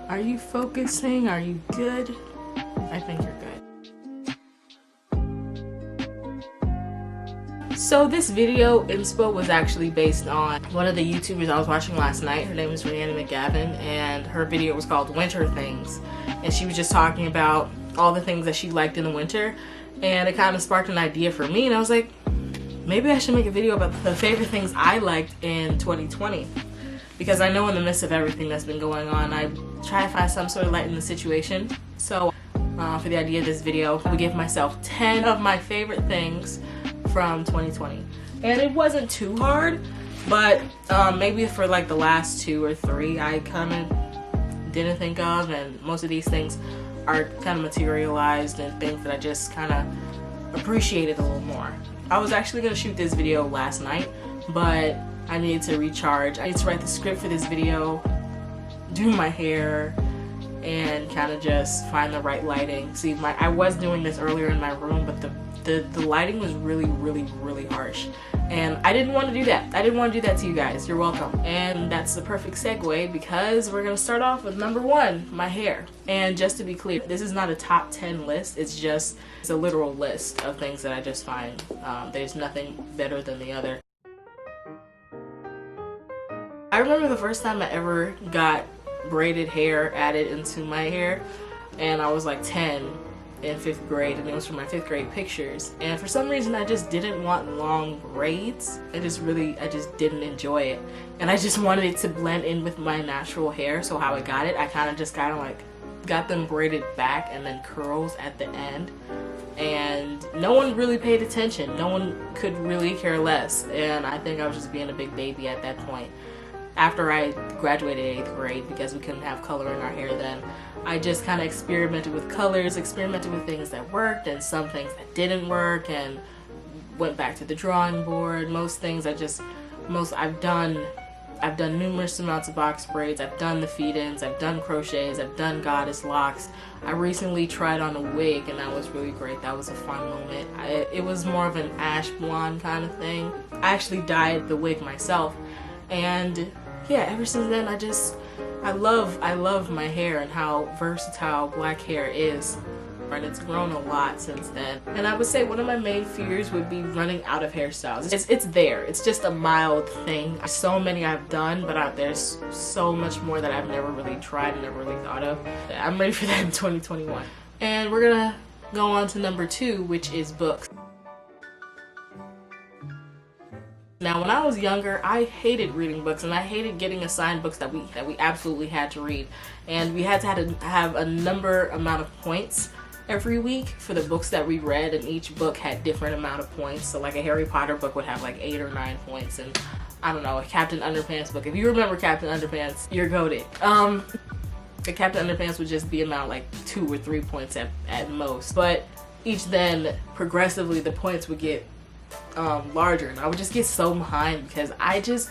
Are you focusing? Are you good? I think you're good. So this video inspo was actually based on one of the YouTubers I was watching last night. Her name is Rhiannon McGavin, and her video was called Winter Things. And she was just talking about all the things that she liked in the winter. And it kind of sparked an idea for me, and I was like, maybe I should make a video about the favorite things I liked in 2020. Because I know in the midst of everything that's been going on, I try to find some sort of light in the situation. So for the idea of this video, I would give myself 10 of my favorite things from 2020. And it wasn't too hard, but maybe for like the last 2 or 3 I kind of didn't think of, and most of these things are kind of materialized and things that I just kind of appreciated a little more. I was actually going to shoot this video last night, but I needed to recharge. I need to write the script for this video, do my hair, and kind of just find the right lighting. See, I was doing this earlier in my room, but the lighting was really harsh. And I didn't want to do that. I didn't want to do that to you guys. You're welcome. And that's the perfect segue, because we're going to start off with number 1, my hair. And just to be clear, this is not a top 10 list. It's a literal list of things that I just find. There's nothing better than the other. I remember the first time I ever got braided hair added into my hair, and I was like 10 in 5th grade, and it was from my 5th grade pictures. And for some reason I just didn't want long braids. I just didn't enjoy it, and I just wanted it to blend in with my natural hair. So how I got it, I kind of like got them braided back and then curls at the end, and no one really paid attention. No one could really care less, and I think I was just being a big baby at that point. After I graduated 8th grade, because we couldn't have color in our hair then, I just kind of experimented with colors, experimented with things that worked and some things that didn't work, and went back to the drawing board. Most things I've done numerous amounts of box braids. I've done the feed-ins, I've done crochets, I've done goddess locks. I recently tried on a wig, and that was really great. That was a fun moment. It was more of an ash blonde kind of thing. I actually dyed the wig myself, and yeah, ever since then I love my hair and how versatile black hair is, and it's grown a lot since then. And I would say one of my main fears would be running out of hairstyles. It's there. It's just a mild thing. So many I've done, but there's so much more that I've never really tried and never really thought of. I'm ready for that in 2021. And we're gonna go on to number 2, which is books. Now, when I was younger, I hated reading books, and I hated getting assigned books that we absolutely had to read. And we had to have a amount of points every week for the books that we read, and each book had different amount of points. So like a Harry Potter book would have like 8 or 9 points, and I don't know, a Captain Underpants book. If you remember Captain Underpants, you're goated. The Captain Underpants would just be about like 2 or 3 points at most. But each then, progressively, the points would get larger, and I would just get so behind, because I just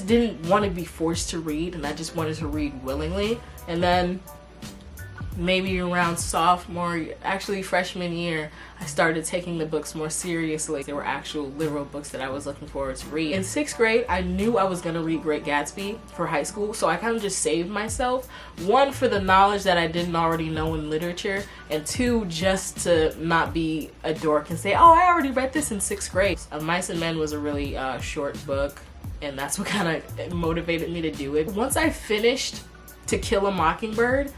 didn't want to be forced to read, and I just wanted to read willingly. And then maybe around freshman year, I started taking the books more seriously. They were actual literal books that I was looking forward to read. In 6th grade, I knew I was going to read Great Gatsby for high school, so I kind of just saved myself. 1, for the knowledge that I didn't already know in literature, and 2, just to not be a dork and say, oh, I already read this in 6th grade. Mice and Men was a really short book, and that's what kind of motivated me to do it. Once I finished To Kill a Mockingbird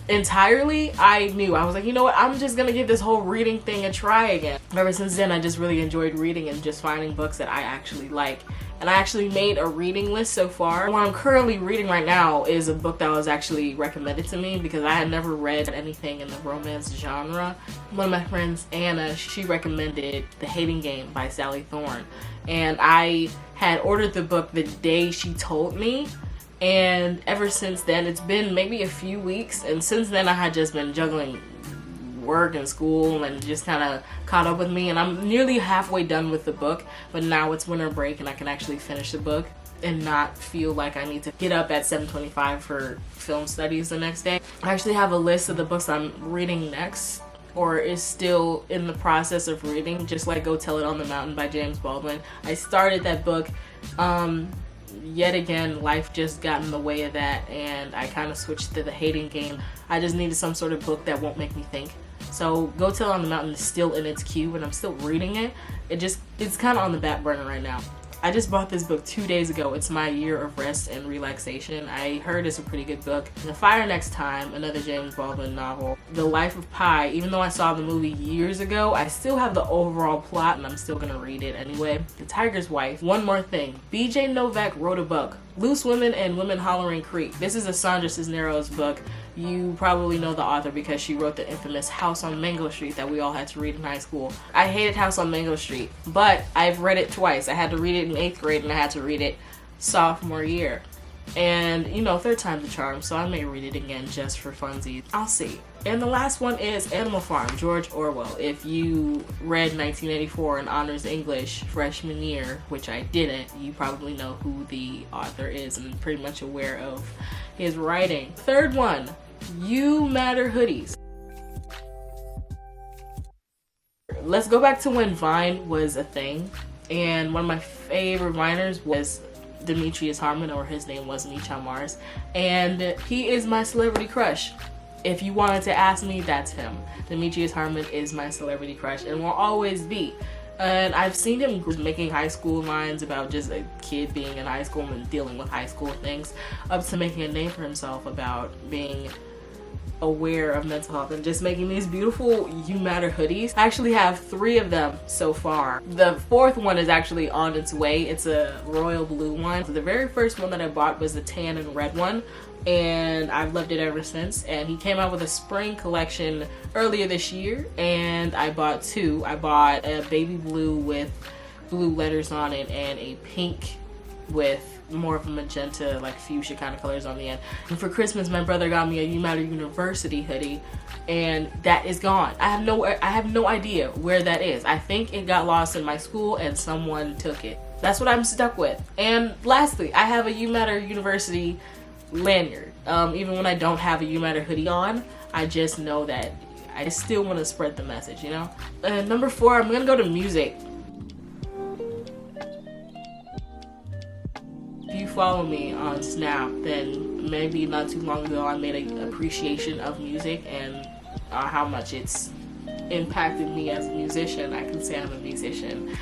entirely, I knew, I was like, you know what, I'm just gonna give this whole reading thing a try again. Ever since then, I just really enjoyed reading and just finding books that I actually like. And I actually made a reading list so far. What I'm currently reading right now is a book that was actually recommended to me, because I had never read anything in the romance genre. One of my friends, Anna, she recommended The Hating Game by Sally Thorne, and I had ordered the book the day she told me. And ever since then, it's been maybe a few weeks, and since then I had just been juggling work and school, and just kind of caught up with me, and I'm nearly halfway done with the book. But now it's winter break, and I can actually finish the book and not feel like I need to get up at 7:25 for film studies the next day. I actually have a list of the books I'm reading next, or is still in the process of reading, just like Go Tell It on the Mountain by James Baldwin. I started that book yet again, life just got in the way of that, and I kind of switched to the hating game. I just needed some sort of book that won't make me think. So Go Tell on the Mountain is still in its queue, and I'm still reading it. It's kind of on the back burner right now. I just bought this book 2 days ago. It's My Year of Rest and Relaxation. I heard it's a pretty good book. The Fire Next Time, another James Baldwin novel. The Life of Pi, even though I saw the movie years ago, I still have the overall plot and I'm still gonna read it anyway. The Tiger's Wife. One More Thing. BJ Novak wrote a book, Loose Women and Women Hollering Creek. This is a Sandra Cisneros book. You probably know the author because she wrote the infamous House on Mango Street that we all had to read in high school. I hated House on Mango Street, but I've read it twice. I had to read it in 8th grade and I had to read it sophomore year. And, you know, third time's a charm, so I may read it again just for funsies. I'll see. And the last one is Animal Farm, George Orwell. If you read 1984 in honors English freshman year, which I didn't, you probably know who the author is and pretty much aware of his writing. Third one, You Matter hoodies. Let's go back to when Vine was a thing, and one of my favorite Viners was Demetrius Harmon, or his name was Micha Mars, and he is my celebrity crush. If you wanted to ask me, that's him. Demetrius Harmon is my celebrity crush and will always be. And I've seen him making high school lines about just a kid being in high school and dealing with high school things, up to making a name for himself about being aware of mental health and just making these beautiful You Matter hoodies. I actually have 3 of them so far. The 4th one is actually on its way. It's a royal blue one. So the very first one that I bought was the tan and red one, and I've loved it ever since. And he came out with a spring collection earlier this year, and I bought 2. I bought a baby blue with blue letters on it and a pink with more of a magenta, like fuchsia kind of colors on the end. And for Christmas, my brother got me a You Matter University hoodie, and that is gone. I have no idea where that is. I think it got lost in my school and someone took it. That's what I'm stuck with. And lastly, I have a You Matter University lanyard. Even when I don't have a You Matter hoodie on, I just know that I still want to spread the message, you know? Number 4, I'm gonna go to music. If you follow me on Snap, then maybe not too long ago I made an appreciation of music and how much it's impacted me as a musician. I can say I'm a musician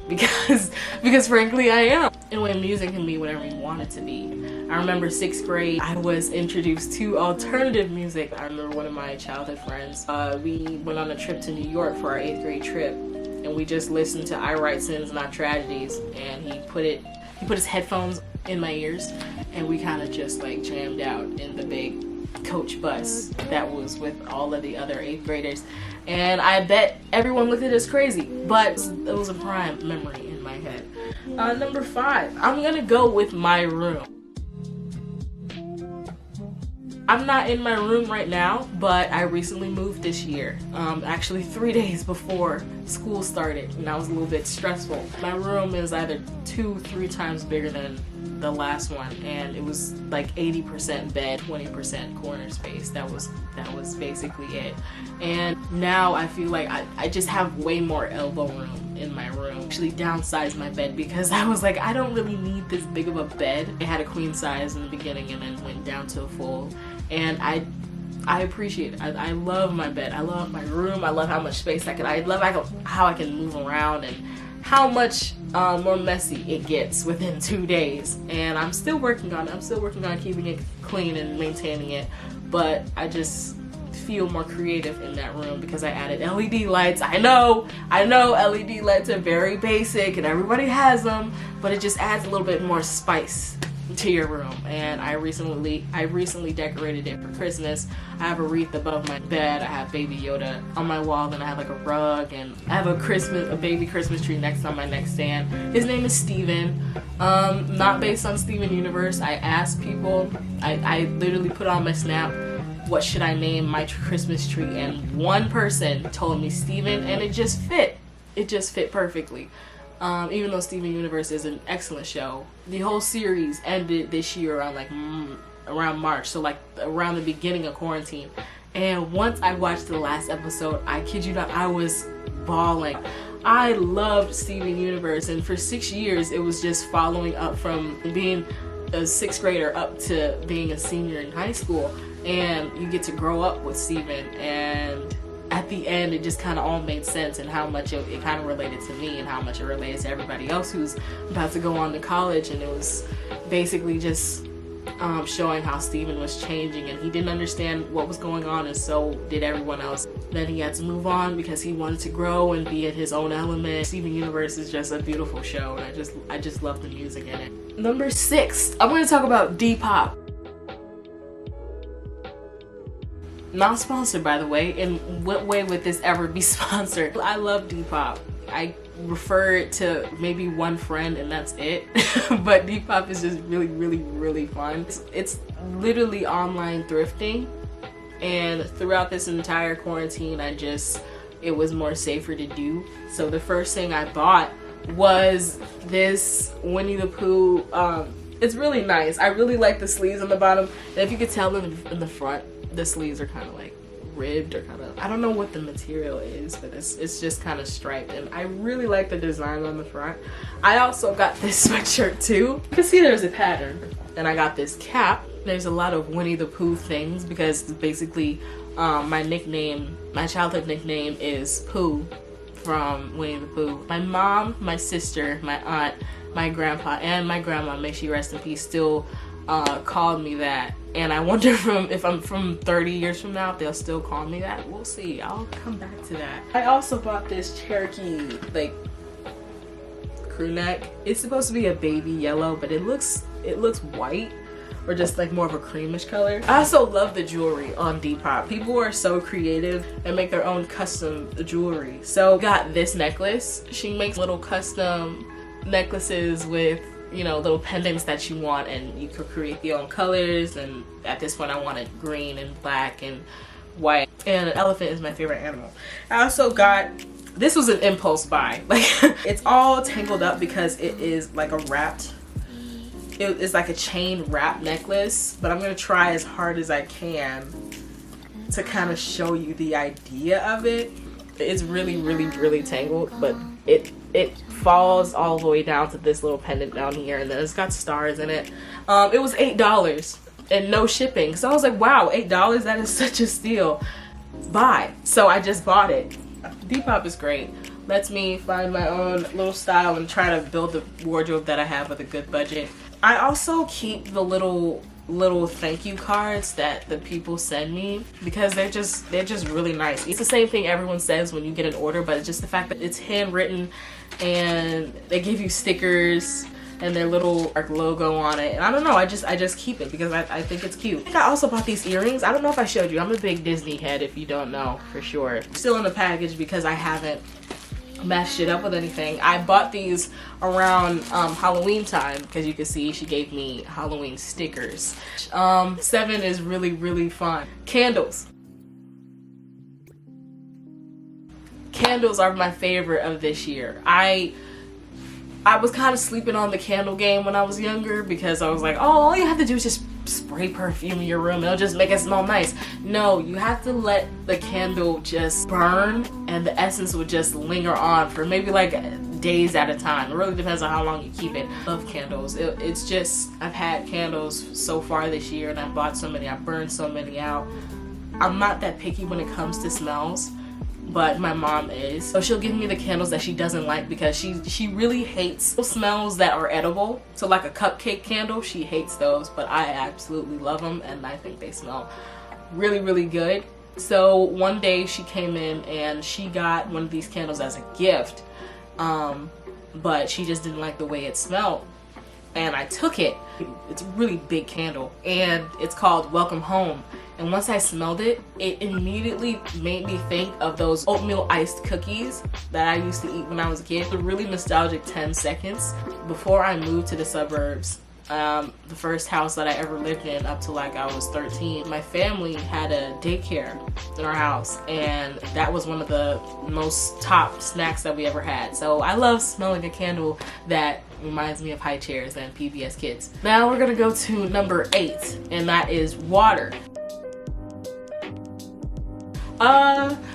because frankly I am. Anyway, music can be whatever you want it to be. I remember 6th grade, I was introduced to alternative music. I remember one of my childhood friends, we went on a trip to New York for our 8th grade trip, and we just listened to I Write Sins Not Tragedies, and he put his headphones in my ears, and we kind of just like jammed out in the big coach bus that was with all of the other 8th graders. And I bet everyone looked at us crazy, but it was a prime memory in my head. Number 5, I'm gonna go with my room. I'm not in my room right now, but I recently moved this year. Actually 3 days before school started, and that was a little bit stressful. My room is either 2-3 times bigger than the last one, and it was like 80% bed, 20% corner space. That was basically it. And now I feel like I just have way more elbow room in my room. Actually downsized my bed because I was like, I don't really need this big of a bed. I had a queen size in the beginning and then went down to a full. And I appreciate it. I love my bed. I love my room. I love how much space I love how I can move around and how much more messy it gets within 2 days. And I'm still working on it. I'm still working on keeping it clean and maintaining it. But I just feel more creative in that room because I added LED lights. I know LED lights are very basic and everybody has them, but it just adds a little bit more spice to your room. And I recently decorated it for Christmas. I have a wreath above my bed, I have Baby Yoda on my wall, then I have like a rug, and I have a baby Christmas tree next on my nightstand. His name is Steven. Not based on Steven Universe. I asked people, I literally put on my Snap, what should I name my Christmas tree, and one person told me Steven, and it just fit. It just fit perfectly. Even though Steven Universe is an excellent show, the whole series ended this year around around March, so like around the beginning of quarantine. And once I watched the last episode, I kid you not, I was bawling. I loved Steven Universe, and for 6 years it was just following up from being a sixth grader up to being a senior in high school, and you get to grow up with Steven, and at the end it just kind of all made sense, and how much it kind of related to me and how much it related to everybody else who's about to go on to college. And it was basically just showing how Steven was changing, and he didn't understand what was going on, and so did everyone else. Then he had to move on because he wanted to grow and be in his own element. Steven Universe is just a beautiful show, and I just love the music in it. Number 6, I'm going to talk about Depop. Not sponsored, by the way. In what way would this ever be sponsored? I love Depop. I refer it to maybe one friend and that's it. But Depop is just really, really, really fun. It's literally online thrifting. And throughout this entire quarantine, it was more safer to do. So the first thing I bought was this Winnie the Pooh. It's really nice. I really like the sleeves on the bottom. And if you could tell in the front, the sleeves are kind of like ribbed, or kind of, I don't know what the material is, but it's just kind of striped, and I really like the design on the front. I also got this sweatshirt too. You can see there's a pattern. And I got this cap. There's a lot of Winnie the Pooh things because basically my childhood nickname is Pooh from Winnie the Pooh. My mom, my sister, my aunt, my grandpa, and my grandma, may she rest in peace, still called me that. And I wonder if I'm from 30 years from now, if they'll still call me that. We'll see. I'll come back to that. I also bought this Cherokee crew neck. It's supposed to be a baby yellow, but it looks white, or just like more of a creamish color. I also love the jewelry on Depop. People are so creative and make their own custom jewelry. So got this necklace. She makes little custom necklaces with, you know, little pendants that you want, and you could create your own colors. And at this point I wanted green and black and white, and an elephant is my favorite animal. I also got, this was an impulse buy. Like it's all tangled up because it is like a wrapped, it's like a chain wrap necklace, but I'm gonna try as hard as I can to kind of show you the idea of it. It's really, really, really tangled, but it falls all the way down to this little pendant down here, and then it's got stars in it. It was $8 and no shipping, so I was like, wow, $8, that is such a steal. Buy. So I just bought it. Depop is great. Lets me find my own little style and try to build the wardrobe that I have with a good budget. I also keep the little thank you cards that the people send me because they're just really nice. It's the same thing everyone says when you get an order, but it's just the fact that it's handwritten and they give you stickers and their little logo on it. And I don't know, I just keep it because I think it's cute. I think I also bought these earrings. I don't know if I showed you. I'm a big Disney head, if you don't know for sure. Still in the package because I haven't mashed it up with anything. I bought these around Halloween time because you can see she gave me Halloween stickers. 7 is really, really fun. Candles. Candles are my favorite of this year. I was kind of sleeping on the candle game when I was younger because I was like, oh, all you have to do is just spray perfume in your room and it'll just make it smell nice. No, you have to let the candle just burn and the essence will just linger on for maybe like days at a time. It really depends on how long you keep it. I love candles. It's just, I've had candles so far this year and I bought so many, I burned so many out. I'm not that picky when it comes to smells, but my mom is. So she'll give me the candles that she doesn't like because she really hates smells that are edible. So like a cupcake candle, she hates those, but I absolutely love them and I think they smell really, really good. So one day she came in and she got one of these candles as a gift, but she just didn't like the way it smelled. And I took it. It's a really big candle and it's called Welcome Home. And once I smelled it, it immediately made me think of those oatmeal iced cookies that I used to eat when I was a kid. It's a really nostalgic 10 seconds. Before I moved to the suburbs, the first house that I ever lived in up to like I was 13, my family had a daycare in our house, and that was one of the most top snacks that we ever had. So I love smelling a candle that reminds me of high chairs and PBS Kids. Now we're gonna go to number 8, and that is water.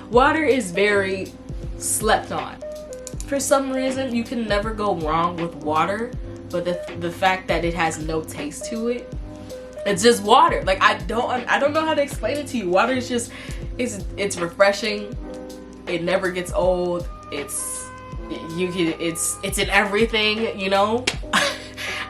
Water is very slept on. For some reason, you can never go wrong with water, but the fact that it has no taste to it, it's just water. Like, I don't know how to explain it to you. Water is just, it's refreshing. It never gets old. It's in everything, you know.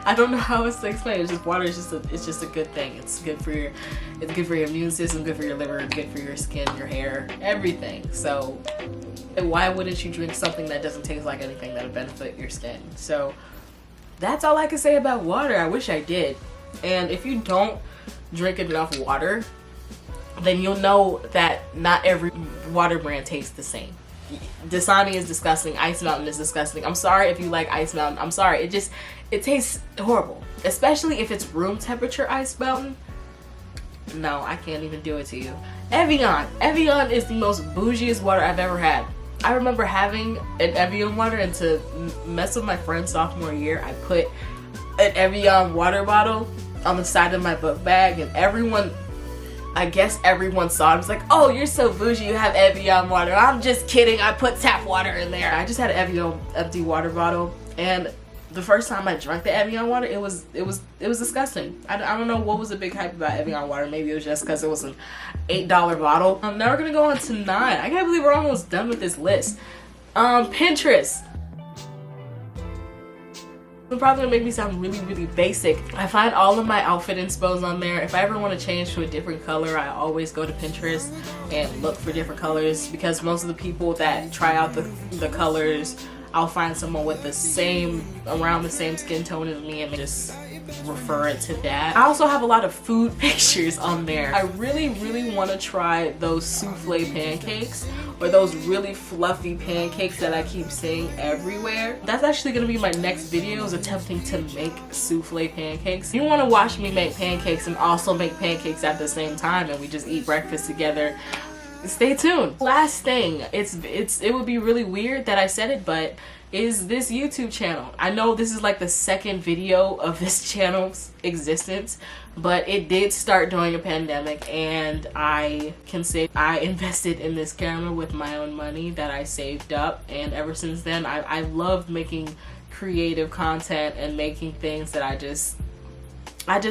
I don't know how else to explain it. It's just water is just a good thing. It's good for your immune system, good for your liver, good for your skin, your hair, everything. So why wouldn't you drink something that doesn't taste like anything that'll benefit your skin? So that's all I can say about water. I wish I did. And if you don't drink enough water, then you'll know that not every water brand tastes the same. Dasani is disgusting. Ice Mountain is disgusting. I'm sorry if you like Ice Mountain. I'm sorry. It tastes horrible. Especially if it's room temperature Ice Mountain. No, I can't even do it to you. Evian. Evian is the most bougiest water I've ever had. I remember having an Evian water, and to mess with my friend's sophomore year, I put an Evian water bottle on the side of my book bag, and I guess everyone saw it. It was like, oh, you're so bougie, you have Evian water. I'm just kidding, I put tap water in there. I just had an Evian empty water bottle, and the first time I drank the Evian water, it was disgusting. I don't know what was the big hype about Evian water. Maybe it was just because it was an $8 bottle. Now we're gonna go on to 9. I can't believe we're almost done with this list. Pinterest. It's probably gonna make me sound really, really basic. I find all of my outfit inspos on there. If I ever want to change to a different color, I always go to Pinterest and look for different colors, because most of the people that try out the colors, I'll find someone with around the same skin tone as me and just refer it to that. I also have a lot of food pictures on there. I really, really want to try those souffle pancakes, or those really fluffy pancakes that I keep seeing everywhere. That's actually gonna be my next video, is attempting to make souffle pancakes. If you want to watch me make pancakes and also make pancakes at the same time, and we just eat breakfast together, stay tuned. Last thing, it would be really weird that I said it, but is this YouTube channel. I know this is like the second video of this channel's existence, but it did start during a pandemic, and I can say I invested in this camera with my own money that I saved up, and ever since then I loved making creative content and making things that I just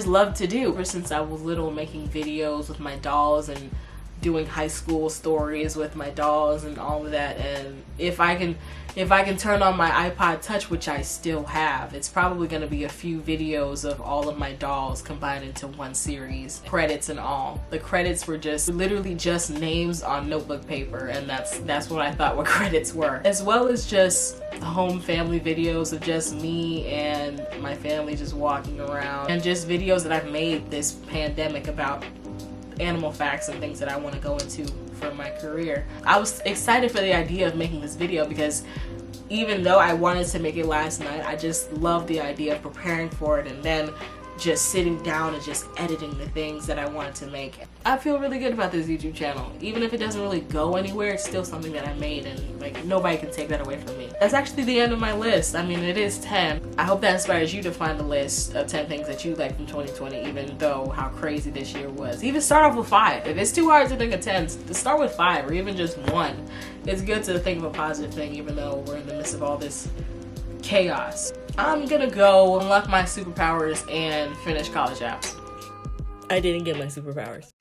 love to do. Ever since I was little, making videos with my dolls and doing high school stories with my dolls and all of that. And if I can turn on my iPod Touch, which I still have, it's probably going to be a few videos of all of my dolls combined into one series, credits and all. The credits were literally just names on notebook paper, and that's what I thought what credits were, as well as just home family videos of just me and my family just walking around, and just videos that I've made this pandemic about animal facts and things that I want to go into for my career. I was excited for the idea of making this video, because even though I wanted to make it last night, I just love the idea of preparing for it and then just sitting down and just editing the things that I wanted to make. I feel really good about this YouTube channel. Even if it doesn't really go anywhere, it's still something that I made, and like nobody can take that away from me. That's actually the end of my list. I mean, it is 10. I hope that inspires you to find a list of 10 things that you like from 2020, even though how crazy this year was. Even start off with 5. If it's too hard to think of 10, start with 5 or even just 1. It's good to think of a positive thing, even though we're in the midst of all this chaos. I'm gonna go unlock my superpowers and finish college apps. I didn't get my superpowers.